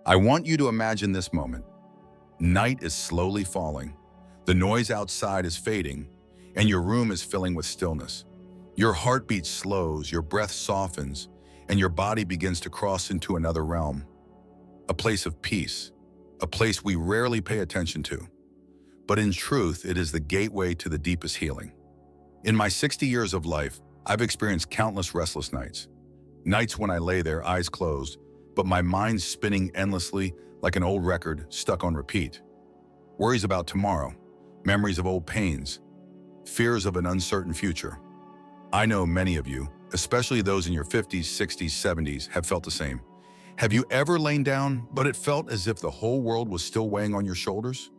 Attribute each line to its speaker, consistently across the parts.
Speaker 1: I want you to imagine this moment. Night is slowly falling. The noise outside is fading, and your room is filling with stillness. Your heartbeat slows, your breath softens, and your body begins to cross into another realm. A place of peace, a place we rarely pay attention to. But in truth, it is the gateway to the deepest healing. In my 60 years of life, I've experienced countless restless nights. Nights when I lay there, eyes closed, but my mind spinning endlessly like an old record stuck on repeat. Worries about tomorrow, memories of old pains, fears of an uncertain future. I know many of you, especially those in your 50s, 60s, 70s, have felt the same. Have you ever lain down, but it felt as if the whole world was still weighing on your shoulders?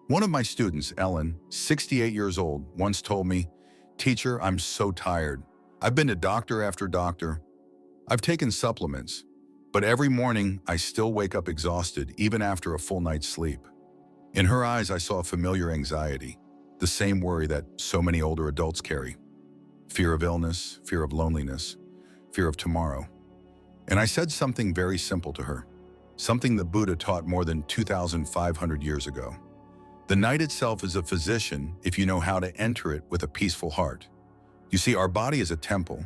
Speaker 1: One of my students, Ellen, 68 years old, once told me, "Teacher, I'm so tired. I've been to doctor after doctor. I've taken supplements, but every morning I still wake up exhausted, even after a full night's sleep." In her eyes, I saw familiar anxiety, the same worry that so many older adults carry. Fear of illness, fear of loneliness, fear of tomorrow. And I said something very simple to her, something the Buddha taught more than 2,500 years ago. The night itself is a physician if you know how to enter it with a peaceful heart. You see, our body is a temple.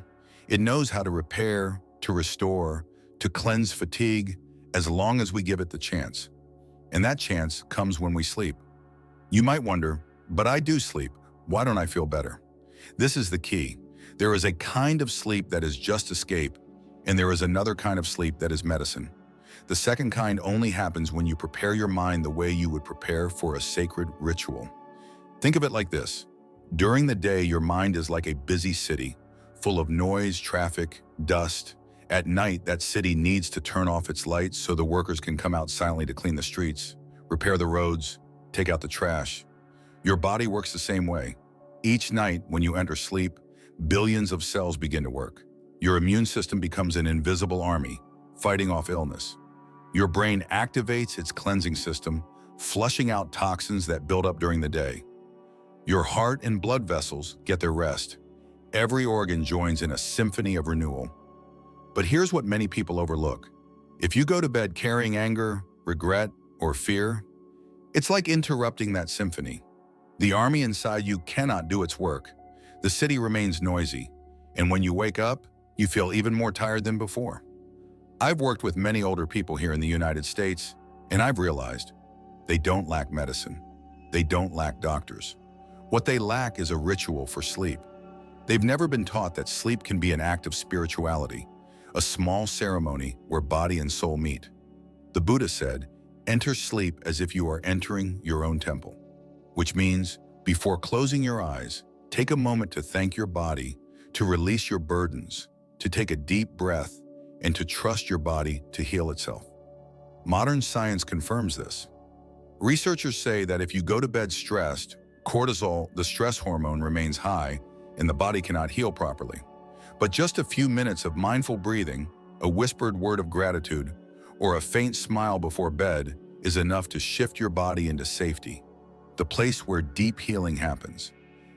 Speaker 1: It knows how to repair, to restore, to cleanse fatigue, as long as we give it the chance. And that chance comes when we sleep. You might wonder, but I do sleep. Why don't I feel better? This is the key. There is a kind of sleep that is just escape, and there is another kind of sleep that is medicine. The second kind only happens when you prepare your mind the way you would prepare for a sacred ritual. Think of it like this. During the day, your mind is like a busy city, full of noise, traffic, dust. At night, that city needs to turn off its lights so the workers can come out silently to clean the streets, repair the roads, take out the trash. Your body works the same way. Each night, when you enter sleep, billions of cells begin to work. Your immune system becomes an invisible army, fighting off illness. Your brain activates its cleansing system, flushing out toxins that build up during the day. Your heart and blood vessels get their rest. Every organ joins in a symphony of renewal. But here's what many people overlook. If you go to bed carrying anger, regret, or fear, it's like interrupting that symphony. The army inside you cannot do its work. The city remains noisy, and when you wake up, you feel even more tired than before. I've worked with many older people here in the United States, and I've realized they don't lack medicine. They don't lack doctors. What they lack is a ritual for sleep. They've never been taught that sleep can be an act of spirituality, a small ceremony where body and soul meet. The Buddha said, "Enter sleep as if you are entering your own temple," which means before closing your eyes, take a moment to thank your body, to release your burdens, to take a deep breath, and to trust your body to heal itself. Modern science confirms this. Researchers say that if you go to bed stressed, cortisol, the stress hormone, remains high and the body cannot heal properly. But just a few minutes of mindful breathing, a whispered word of gratitude, or a faint smile before bed is enough to shift your body into safety, the place where deep healing happens.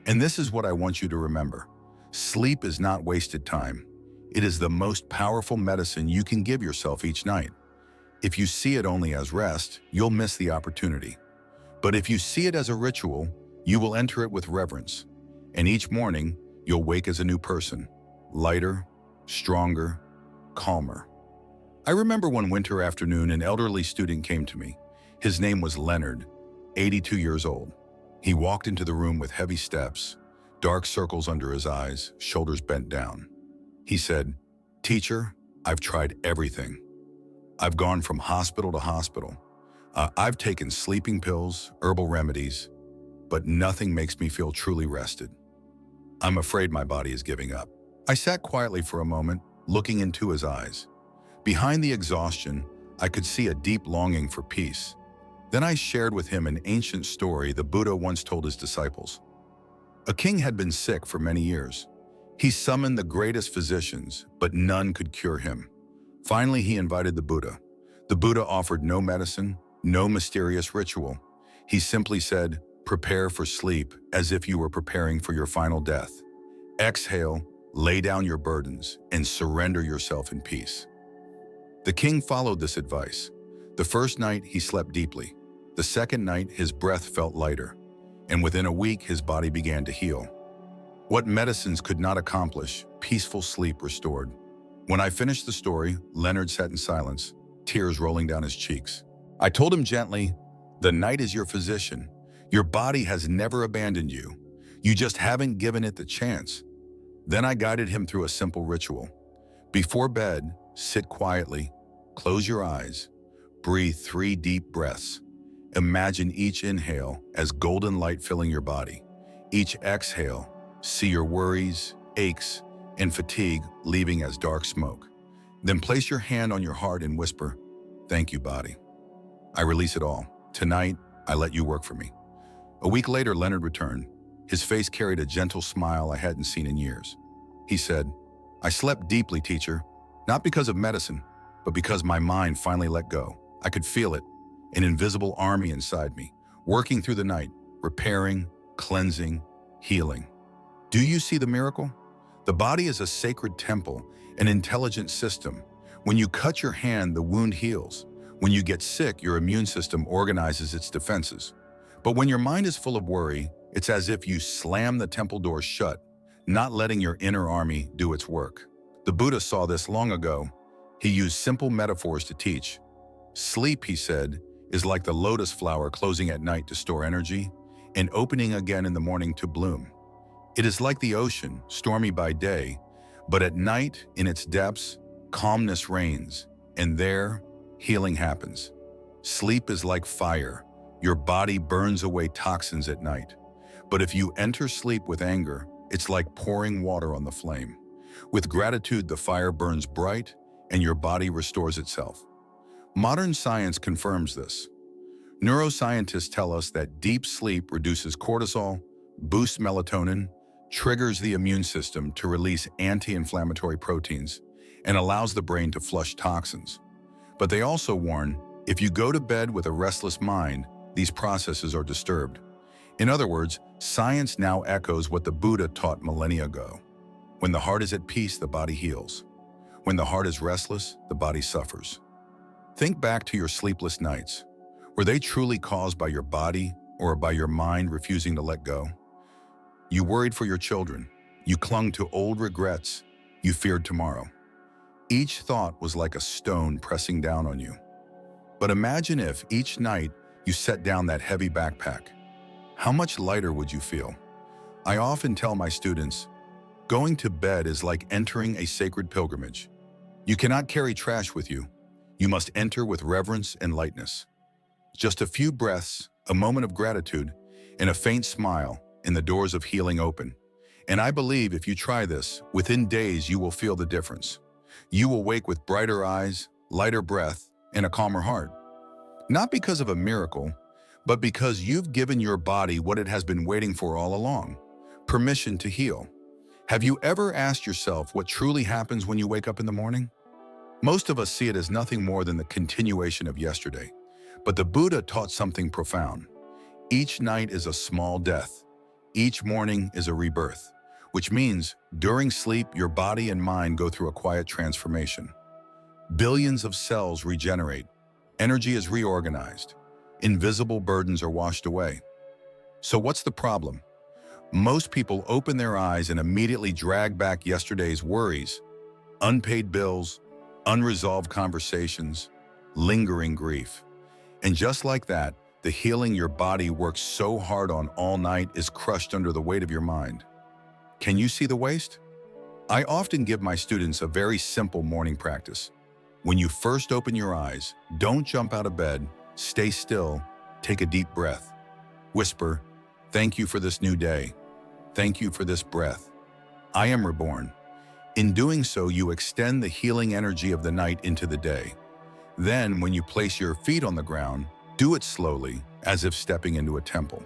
Speaker 1: And this is what I want you to remember. Sleep is not wasted time. It is the most powerful medicine you can give yourself each night. If you see it only as rest, you'll miss the opportunity. But if you see it as a ritual, you will enter it with reverence. And each morning, you'll wake as a new person, lighter, stronger, calmer. I remember one winter afternoon, an elderly student came to me. His name was Leonard, 82 years old. He walked into the room with heavy steps, dark circles under his eyes, shoulders bent down. He said, "Teacher, I've tried everything. I've gone from hospital to hospital. I've taken sleeping pills, herbal remedies, but nothing makes me feel truly rested. I'm afraid my body is giving up." I sat quietly for a moment, looking into his eyes. Behind the exhaustion, I could see a deep longing for peace. Then I shared with him an ancient story the Buddha once told his disciples. A king had been sick for many years. He summoned the greatest physicians, but none could cure him. Finally, he invited the Buddha. The Buddha offered no medicine, no mysterious ritual. He simply said, "Prepare for sleep as if you were preparing for your final death. Exhale, lay down your burdens, and surrender yourself in peace." The king followed this advice. The first night, he slept deeply. The second night, his breath felt lighter. And within a week, his body began to heal. What medicines could not accomplish, peaceful sleep restored. When I finished the story, Leonard sat in silence, tears rolling down his cheeks. I told him gently, "The night is your physician. Your body has never abandoned you. You just haven't given it the chance." Then I guided him through a simple ritual. Before bed, sit quietly, close your eyes, breathe 3 deep breaths. Imagine each inhale as golden light filling your body. Each exhale, see your worries, aches, and fatigue leaving as dark smoke. Then place your hand on your heart and whisper, "Thank you, body. I release it all. Tonight, I let you work for me." A week later, Leonard returned. His face carried a gentle smile I hadn't seen in years. He said, "I slept deeply, teacher, not because of medicine, but because my mind finally let go. I could feel it, an invisible army inside me, working through the night, repairing, cleansing, healing." Do you see the miracle? The body is a sacred temple, an intelligent system. When you cut your hand, the wound heals. When you get sick, your immune system organizes its defenses. But when your mind is full of worry, it's as if you slam the temple door shut, not letting your inner army do its work. The Buddha saw this long ago. He used simple metaphors to teach. Sleep, he said, is like the lotus flower closing at night to store energy and opening again in the morning to bloom. It is like the ocean, stormy by day, but at night, in its depths, calmness reigns, and there, healing happens. Sleep is like fire. Your body burns away toxins at night. But if you enter sleep with anger, it's like pouring water on the flame. With gratitude, the fire burns bright, and your body restores itself. Modern science confirms this. Neuroscientists tell us that deep sleep reduces cortisol, boosts melatonin, triggers the immune system to release anti-inflammatory proteins, and allows the brain to flush toxins. But they also warn, if you go to bed with a restless mind, these processes are disturbed. In other words, science now echoes what the Buddha taught millennia ago. When the heart is at peace, the body heals. When the heart is restless, the body suffers. Think back to your sleepless nights. Were they truly caused by your body or by your mind refusing to let go? You worried for your children. You clung to old regrets. You feared tomorrow. Each thought was like a stone pressing down on you. But imagine if each night you set down that heavy backpack. How much lighter would you feel? I often tell my students, going to bed is like entering a sacred pilgrimage. You cannot carry trash with you. You must enter with reverence and lightness. Just a few breaths, a moment of gratitude, and a faint smile, and the doors of healing open. And I believe if you try this, within days you will feel the difference. You will wake with brighter eyes, lighter breath, and a calmer heart. Not because of a miracle, but because you've given your body what it has been waiting for all along, permission to heal. Have you ever asked yourself what truly happens when you wake up in the morning? Most of us see it as nothing more than the continuation of yesterday. But the Buddha taught something profound. Each night is a small death. Each morning is a rebirth, which means during sleep, your body and mind go through a quiet transformation. Billions of cells regenerate. Energy is reorganized. Invisible burdens are washed away. So what's the problem? Most people open their eyes and immediately drag back yesterday's worries, unpaid bills, unresolved conversations, lingering grief. And just like that, the healing your body works so hard on all night is crushed under the weight of your mind. Can you see the waste? I often give my students a very simple morning practice. When you first open your eyes, don't jump out of bed, stay still, take a deep breath. Whisper, "Thank you for this new day. Thank you for this breath. I am reborn." In doing so, you extend the healing energy of the night into the day. Then, when you place your feet on the ground, do it slowly, as if stepping into a temple.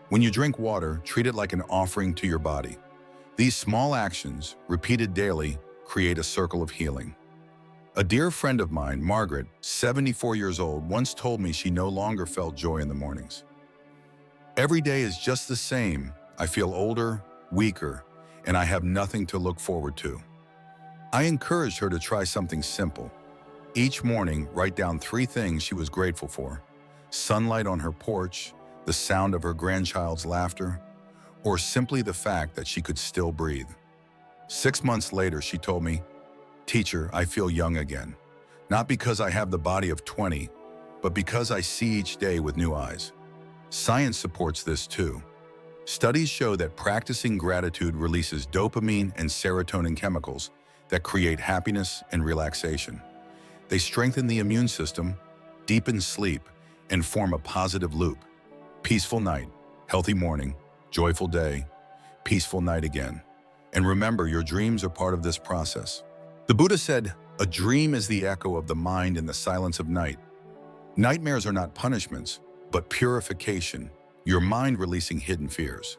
Speaker 1: When you drink water, treat it like an offering to your body. These small actions, repeated daily, create a circle of healing. A dear friend of mine, Margaret, 74 years old, once told me she no longer felt joy in the mornings. "Every day is just the same. I feel older, weaker, and I have nothing to look forward to." I encouraged her to try something simple. Each morning, write down 3 things she was grateful for: sunlight on her porch, the sound of her grandchild's laughter, or simply the fact that she could still breathe. 6 months later, she told me, "Teacher, I feel young again. Not because I have the body of 20, but because I see each day with new eyes." Science supports this too. Studies show that practicing gratitude releases dopamine and serotonin chemicals that create happiness and relaxation. They strengthen the immune system, deepen sleep, and form a positive loop. Peaceful night, healthy morning, joyful day, peaceful night again. And remember, your dreams are part of this process. The Buddha said, "A dream is the echo of the mind in the silence of night." Nightmares are not punishments, but purification, your mind releasing hidden fears.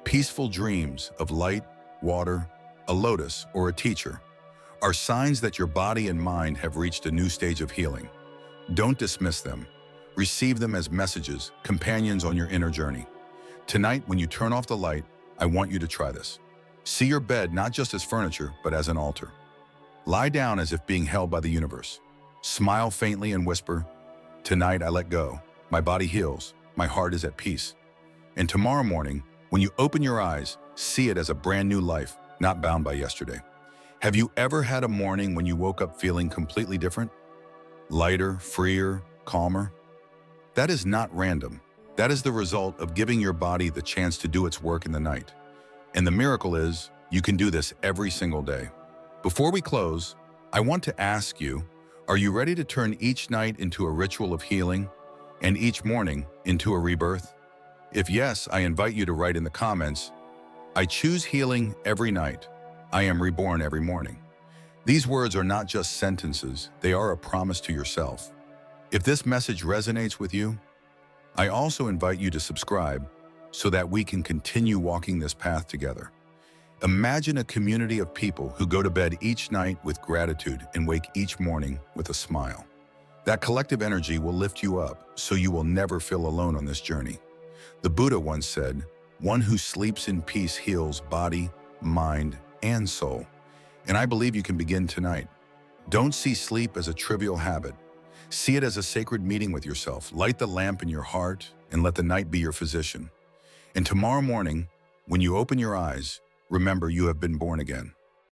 Speaker 1: Peaceful dreams of light, water, a lotus, or a teacher are signs that your body and mind have reached a new stage of healing. Don't dismiss them. Receive them as messages, companions on your inner journey. Tonight, when you turn off the light, I want you to try this. See your bed not just as furniture, but as an altar. Lie down as if being held by the universe. Smile faintly and whisper, "Tonight I let go. My body heals. My heart is at peace." And tomorrow morning, when you open your eyes, see it as a brand new life, not bound by yesterday. Have you ever had a morning when you woke up feeling completely different? Lighter, freer, calmer? That is not random. That is the result of giving your body the chance to do its work in the night. And the miracle is, you can do this every single day. Before we close, I want to ask you, are you ready to turn each night into a ritual of healing and each morning into a rebirth? If yes, I invite you to write in the comments, "I choose healing every night. I am reborn every morning." These words are not just sentences, they are a promise to yourself. If this message resonates with you, I also invite you to subscribe so that we can continue walking this path together. Imagine a community of people who go to bed each night with gratitude and wake each morning with a smile. That collective energy will lift you up so you will never feel alone on this journey. The Buddha once said, "One who sleeps in peace heals body, mind, and soul." And I believe you can begin tonight. Don't see sleep as a trivial habit. See it as a sacred meeting with yourself. Light the lamp in your heart and let the night be your physician. And tomorrow morning, when you open your eyes, remember you have been born again.